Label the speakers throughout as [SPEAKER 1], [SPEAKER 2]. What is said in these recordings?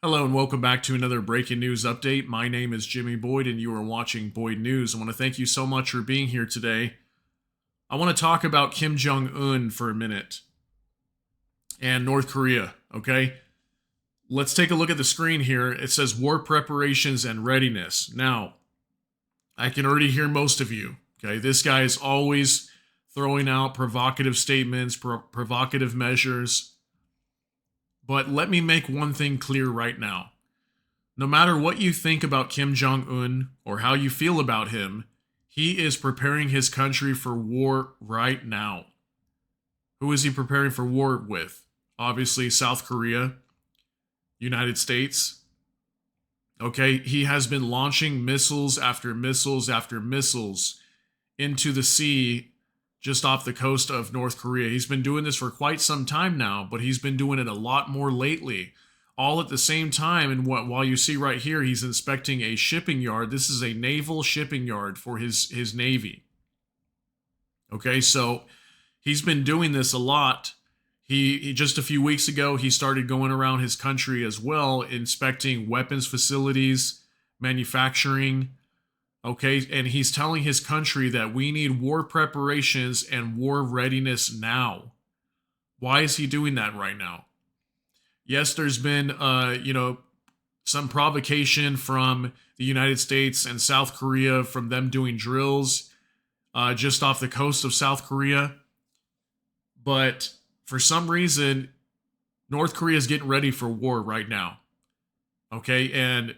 [SPEAKER 1] Hello and welcome back to another breaking news update. My name is Jimmy Boyd and you are watching Boyd News. I want to thank you so much for being here today. I want to talk about Kim Jong-un for a minute and North Korea, okay? Let's take a look at the screen here. It says war preparations and readiness. Now, I can already hear most of you, okay? This guy is always throwing out provocative statements, provocative measures. But let me make one thing clear right now. No matter what you think about Kim Jong-un or how you feel about him, he is preparing his country for war right now. Who is he preparing for war with? Obviously, South Korea, United States. Okay, he has been launching missiles after missiles after missiles into the sea just off the coast of North Korea. He's been doing this for quite some time now, but he's been doing it a lot more lately. All at the same time, and while you see right here, he's inspecting a shipping yard. This is a naval shipping yard for his Navy. Okay, so he's been doing this a lot. He just a few weeks ago, he started going around his country as well, inspecting weapons facilities, manufacturing. Okay, and he's telling his country that we need war preparations and war readiness now. Why is he doing that right now? Yes, there's been, some provocation from the United States and South Korea from them doing drills just off the coast of South Korea. But for some reason, North Korea is getting ready for war right now. Okay, and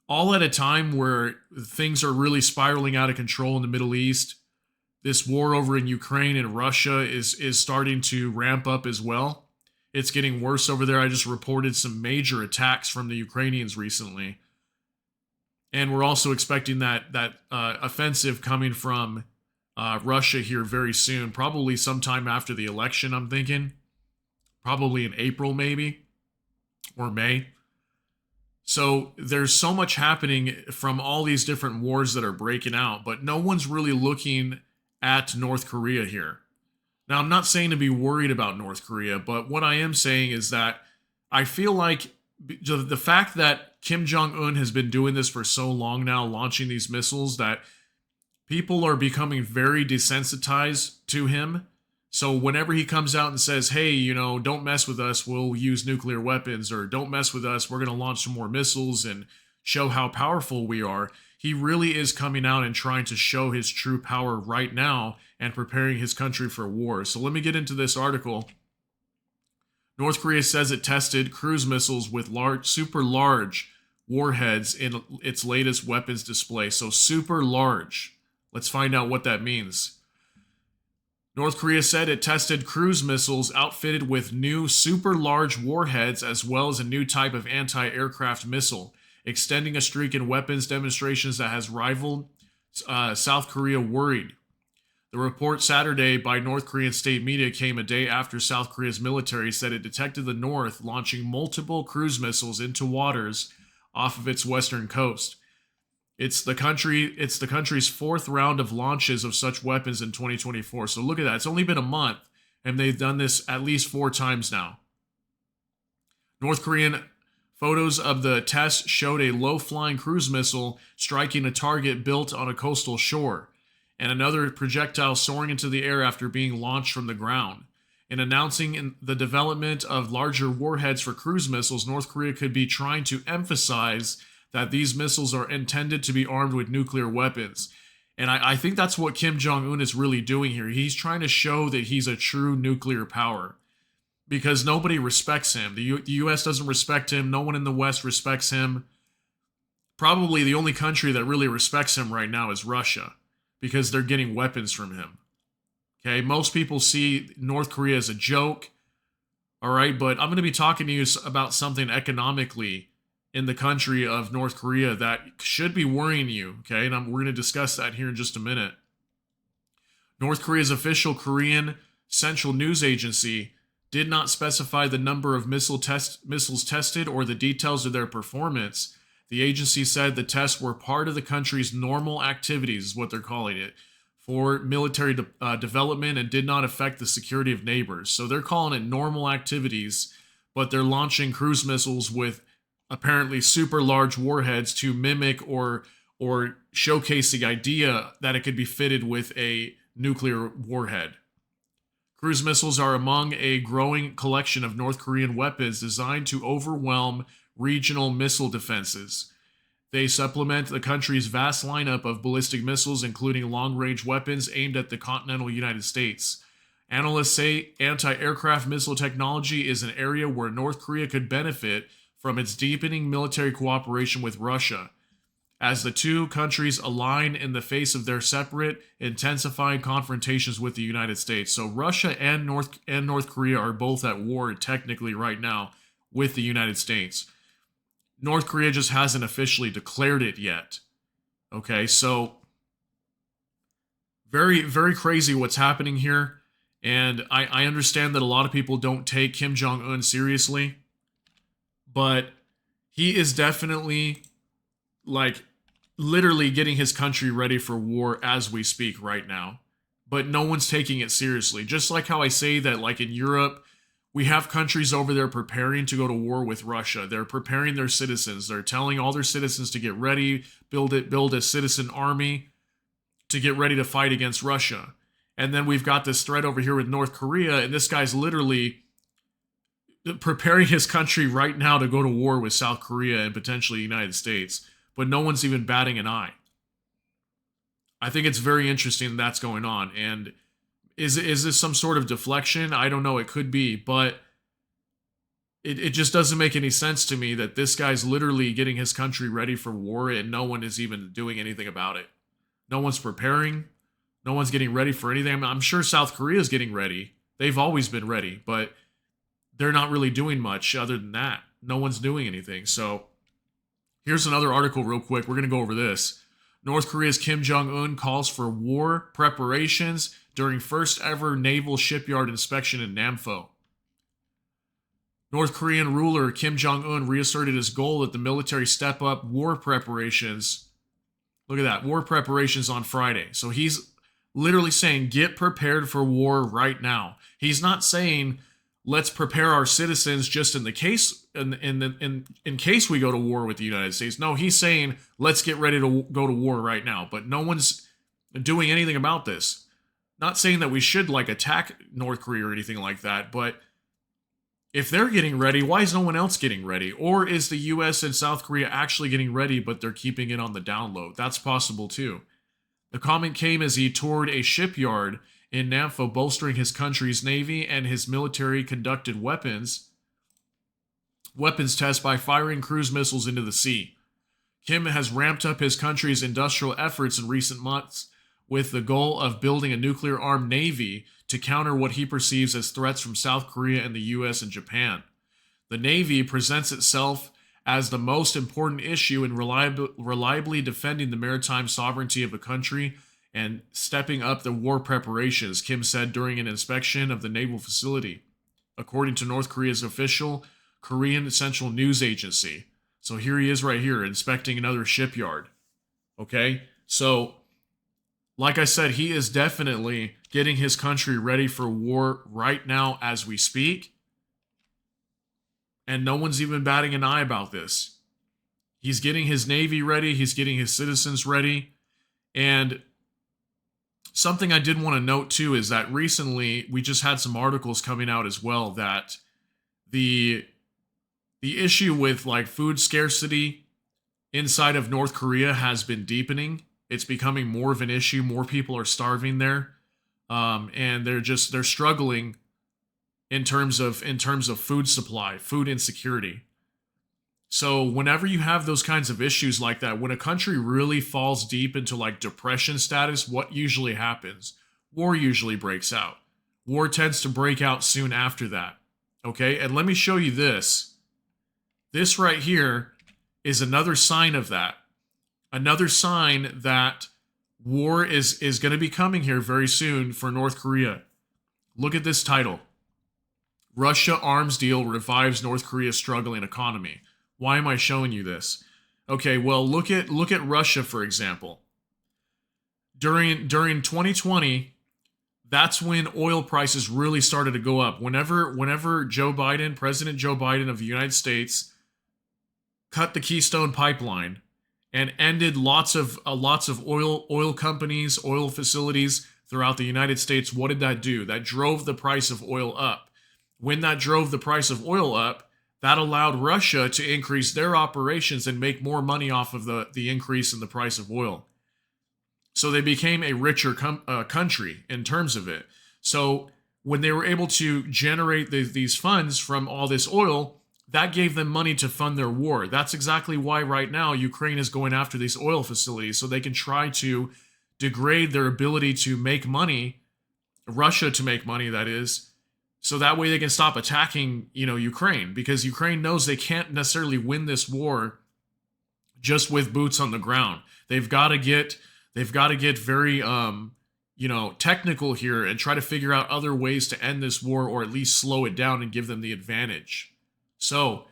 [SPEAKER 1] all at a time where things are really spiraling out of control in the Middle East. This war over in Ukraine and Russia is starting to ramp up as well. It's getting worse over there. I just reported some major attacks from the Ukrainians recently. And we're also expecting that offensive coming from Russia here very soon, probably sometime after the election, I'm thinking. Probably in April, maybe, or May. So there's so much happening from all these different wars that are breaking out, but no one's really looking at North Korea here. Now, I'm not saying to be worried about North Korea, but what I am saying is that I feel like the fact that Kim Jong-un has been doing this for so long now, launching these missiles, that people are becoming very desensitized to him. So whenever he comes out and says, hey, don't mess with us, we'll use nuclear weapons, or don't mess with us, we're going to launch some more missiles and show how powerful we are, he really is coming out and trying to show his true power right now and preparing his country for war. So let me get into this article. North Korea says it tested cruise missiles with super large warheads in its latest weapons display. So super large. Let's find out what that means. North Korea said it tested cruise missiles outfitted with new super large warheads as well as a new type of anti-aircraft missile, extending a streak in weapons demonstrations that has rivaled South Korea worried. The report Saturday by North Korean state media came a day after South Korea's military said it detected the North launching multiple cruise missiles into waters off of its western coast. It's the country's fourth round of launches of such weapons in 2024. So look at that. It's only been a month, and they've done this at least 4 times now. North Korean photos of the test showed a low-flying cruise missile striking a target built on a coastal shore, and another projectile soaring into the air after being launched from the ground. In announcing the development of larger warheads for cruise missiles, North Korea could be trying to emphasize that these missiles are intended to be armed with nuclear weapons. And I think that's what Kim Jong-un is really doing here. He's trying to show that he's a true nuclear power because nobody respects him. The U.S. doesn't respect him. No one in the West respects him. Probably the only country that really respects him right now is Russia because they're getting weapons from him. Okay, most people see North Korea as a joke. All right, but I'm going to be talking to you about something economically in the country of North Korea that should be worrying you, okay? And we're going to discuss that here in just a minute. North Korea's official Korean Central News Agency did not specify the number of missiles tested or the details of their performance. The agency said the tests were part of the country's normal activities, is what they're calling it, for military development and did not affect the security of neighbors. So they're calling it normal activities, but they're launching cruise missiles with apparently super large warheads to mimic or showcase the idea that it could be fitted with a nuclear warhead. Cruise missiles are among a growing collection of North Korean weapons designed to overwhelm regional missile defenses. They supplement the country's vast lineup of ballistic missiles, including long-range weapons aimed at the continental United States. Analysts say anti-aircraft missile technology is an area where North Korea could benefit from its deepening military cooperation with Russia, as the two countries align in the face of their separate, intensifying confrontations with the United States. So Russia and North Korea are both at war technically right now with the United States. North Korea just hasn't officially declared it yet. Okay, so very, very crazy what's happening here. And I understand that a lot of people don't take Kim Jong-un seriously, but he is definitely, like, literally getting his country ready for war as we speak right now. But no one's taking it seriously. Just like how I say that, like, in Europe, we have countries over there preparing to go to war with Russia. They're preparing their citizens. They're telling all their citizens to get ready, build a citizen army to get ready to fight against Russia. And then we've got this threat over here with North Korea, and this guy's literally preparing his country right now to go to war with South Korea and potentially the United States. But no one's even batting an eye. I think it's very interesting that's going on. And is this some sort of deflection? I don't know. It could be, but it just doesn't make any sense to me that this guy's literally getting his country ready for war and no one is even doing anything about it. No one's preparing. No one's getting ready for anything. I'm sure South Korea is getting ready. They've always been ready, but they're not really doing much other than that. No one's doing anything. So here's another article real quick. We're going to go over this. North Korea's Kim Jong-un calls for war preparations during first ever naval shipyard inspection in Nampo. North Korean ruler Kim Jong-un reasserted his goal that the military step up war preparations. Look at that, war preparations on Friday. So he's literally saying, get prepared for war right now. He's not saying, let's prepare our citizens just in the case in case we go to war with the United States. No, he's saying, let's get ready to go to war right now. But no one's doing anything about this. Not saying that we should like attack North Korea or anything like that, but if they're getting ready, why is no one else getting ready? Or is the US and South Korea actually getting ready, but they're keeping it on the down low? That's possible too. The comment came as he toured a shipyard in Nampo, bolstering his country's navy, and his military conducted weapons tests by firing cruise missiles into the sea. Kim has ramped up his country's industrial efforts in recent months with the goal of building a nuclear-armed navy to counter what he perceives as threats from South Korea and the US and Japan. The Navy presents itself as the most important issue in reliably defending the maritime sovereignty of a country and stepping up the war preparations, Kim said during an inspection of the naval facility, according to North Korea's official Korean Central News Agency. So here he is right here, inspecting another shipyard. Okay? So, like I said, he is definitely getting his country ready for war right now as we speak. And no one's even batting an eye about this. He's getting his Navy ready. He's getting his citizens ready. And something I did want to note too is that recently we just had some articles coming out as well that the issue with like food scarcity inside of North Korea has been deepening. It's becoming more of an issue. More people are starving there. And they're struggling in terms of food supply, food insecurity. So whenever you have those kinds of issues like that, when a country really falls deep into like depression status, what usually happens? War usually breaks out. War tends to break out soon after that. Okay, and let me show you this. This right here is another sign of that. Another sign that war is going to be coming here very soon for North Korea. Look at this title. Russia arms deal revives North Korea's struggling economy. Why am I showing you this? Okay, well, look at Russia, for example. During 2020, that's when oil prices really started to go up. Whenever President Joe Biden of the United States cut the Keystone Pipeline, and ended lots of oil companies, oil facilities throughout the United States. What did that do? That drove the price of oil up. When that drove the price of oil up, that allowed Russia to increase their operations and make more money off of the increase in the price of oil. So they became a richer country in terms of it. So when they were able to generate these funds from all this oil, that gave them money to fund their war. That's exactly why right now Ukraine is going after these oil facilities, so they can try to degrade their ability to make money, Russia to make money, that is, so that way they can stop attacking, Ukraine, because Ukraine knows they can't necessarily win this war just with boots on the ground. They've got to get very technical here and try to figure out other ways to end this war, or at least slow it down and give them the advantage. So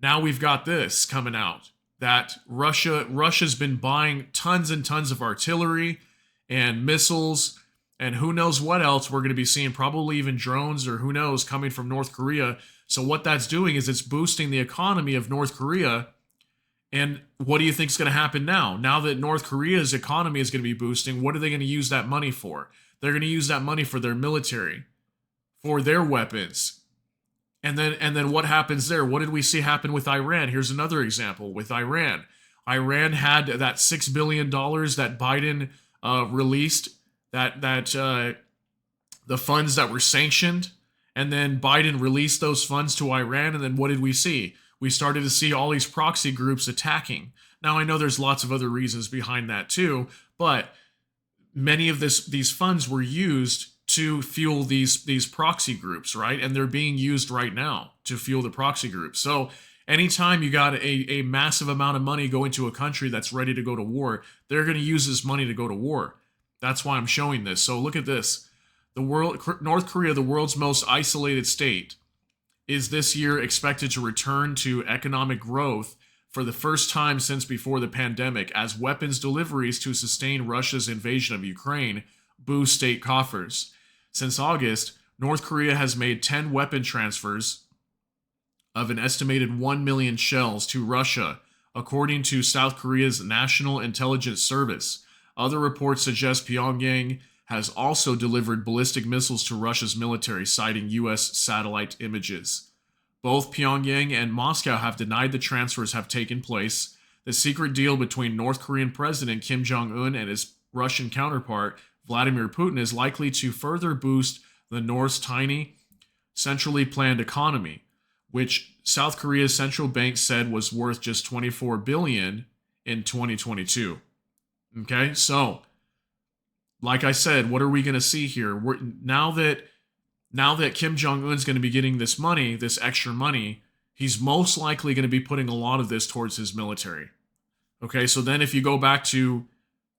[SPEAKER 1] now we've got this coming out that Russia's been buying tons and tons of artillery and missiles and who knows what else we're going to be seeing, probably even drones or who knows, coming from North Korea. So what that's doing is it's boosting the economy of North Korea. And what do you think is going to happen now? Now that North Korea's economy is going to be boosting, what are they going to use that money for? They're going to use that money for their military, for their weapons. And then what happens there? What did we see happen with Iran? Here's another example with Iran. Iran had that $6 billion that Biden released, that the funds that were sanctioned, and then Biden released those funds to Iran, and then what did we see? We started to see all these proxy groups attacking. Now, I know there's lots of other reasons behind that too, but many of these funds were used to fuel these proxy groups, right? And they're being used right now to fuel the proxy groups. So anytime you got a massive amount of money going to a country that's ready to go to war, they're going to use this money to go to war. That's why I'm showing this. So look at this. North Korea, the world's most isolated state, is this year expected to return to economic growth for the first time since before the pandemic, as weapons deliveries to sustain Russia's invasion of Ukraine boost state coffers. Since August, North Korea has made 10 weapon transfers of an estimated 1 million shells to Russia, according to South Korea's National Intelligence Service. Other reports suggest Pyongyang has also delivered ballistic missiles to Russia's military, citing U.S. satellite images. Both Pyongyang and Moscow have denied the transfers have taken place. The secret deal between North Korean President Kim Jong-un and his Russian counterpart, Vladimir Putin, is likely to further boost the North's tiny, centrally planned economy, which South Korea's central bank said was worth just $24 billion in 2022. Okay, so like I said, what are we going to see here? Now that Kim Jong-un's going to be getting this money, this extra money, he's most likely going to be putting a lot of this towards his military. Okay, so then if you go back to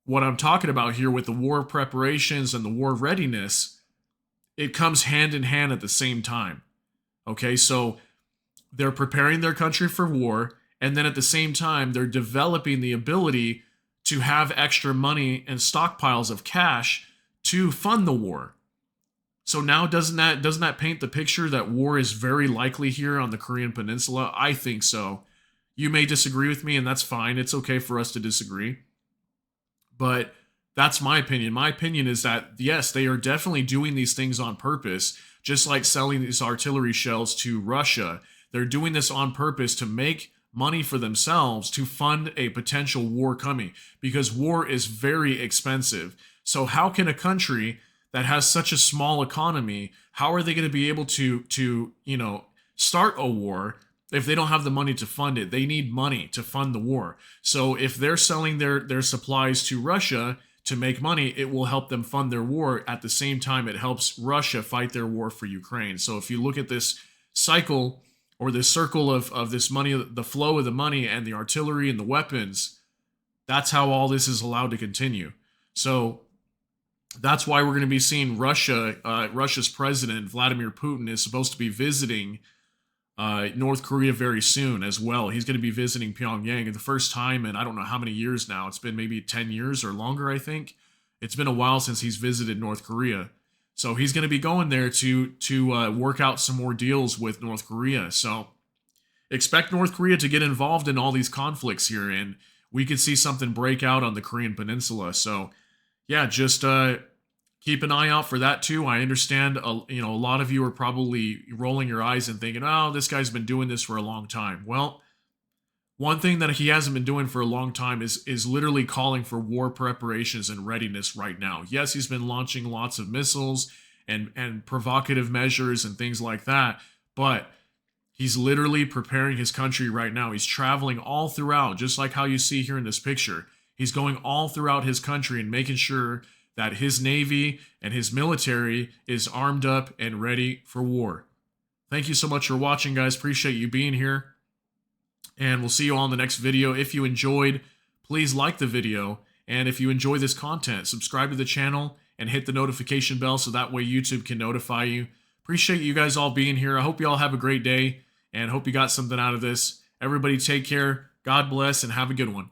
[SPEAKER 1] what I'm talking about here with the war preparations and the war readiness, it comes hand in hand at the same time. Okay, so they're preparing their country for war, and then at the same time, they're developing the ability to have extra money and stockpiles of cash to fund the war. So now doesn't that paint the picture that war is very likely here on the Korean Peninsula? I think so. You may disagree with me, and that's fine. It's okay for us to disagree. But that's my opinion. My opinion is that, yes, they are definitely doing these things on purpose, just like selling these artillery shells to Russia. They're doing this on purpose to make money for themselves to fund a potential war coming, because war is very expensive. So how can a country that has such a small economy, how are they going to be able to start a war if they don't have the money to fund it? They need money to fund the war. So if they're selling their supplies to Russia to make money, it will help them fund their war. At the same time, it helps Russia fight their war for Ukraine. So if you look at this cycle, or this circle of this money, the flow of the money and the artillery and the weapons, that's how all this is allowed to continue. So that's why we're going to be seeing Russia's president, Vladimir Putin, is supposed to be visiting North Korea very soon as well. He's going to be visiting Pyongyang for the first time in I don't know how many years now. It's been maybe 10 years or longer, I think. It's been a while since he's visited North Korea. So he's going to be going there to work out some more deals with North Korea. So expect North Korea to get involved in all these conflicts here, and we could see something break out on the Korean Peninsula. So, yeah, just keep an eye out for that too. I understand, a lot of you are probably rolling your eyes and thinking, "Oh, this guy's been doing this for a long time." Well, one thing that he hasn't been doing for a long time is literally calling for war preparations and readiness right now. Yes, he's been launching lots of missiles and provocative measures and things like that, but he's literally preparing his country right now. He's traveling all throughout, just like how you see here in this picture. He's going all throughout his country and making sure that his navy and his military is armed up and ready for war. Thank you so much for watching, guys. Appreciate you being here. And we'll see you all in the next video. If you enjoyed, please like the video. And if you enjoy this content, subscribe to the channel and hit the notification bell so that way YouTube can notify you. Appreciate you guys all being here. I hope you all have a great day and hope you got something out of this. Everybody take care. God bless and have a good one.